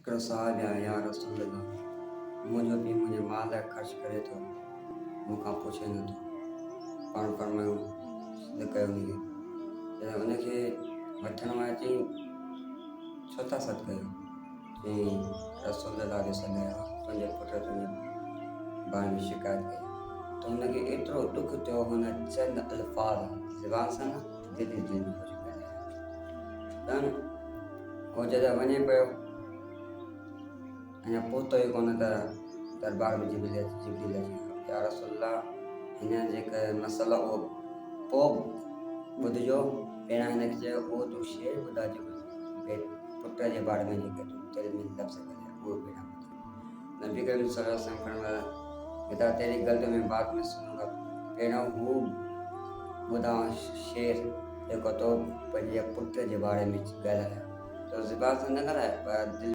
हिकिड़ो साहिबु आहे या रसूल अल्लाह, मुंहिंजो बि मुंहिंजे माल ख़र्च करे थो, मूंखां पुछे नथो। पाण फरमायूं सिद्ध कयो हुनखे, जॾहिं हुनखे वठण वारे चई छो था सॾु कयो, चई रसूल अल्लाह जो सॾु आयो आहे, तुंहिंजे पुट तुंहिंजे बारे में शिकायत कई। त हुनखे एतिरो दुख थियो, हुन चंद अल्फाज़ ज़बान सां न दिलि में कुझु ॻाल्हायो। उहो जॾहिं वञे पियो, अञा पहुतो ई कोन त दरबार में जिबरील अची वियो, या रसूलल्लाह हिन जेका मसइलो उहो पोइ ॿुधिजो। पहिरियां हिनखे चयो उहो तूं शेर ॿुधा जेको पुट जे बारे में जेके तूं दिलि में लफ़्ज़ ॻाल्हाया उहो पहिरियां ॿुध। नबी करीम सल्लल्लाहु अलैहि वसल्लम फरमाया, बेटा तेरी गल्त में बात में सुनूंगा, पहिरियों हू ॿुधां शेर जेको तो पंहिंजे पुट जे बारे में ॻाल्हाया, तो ज़बान सां न ॻाल्हाए पर दिलि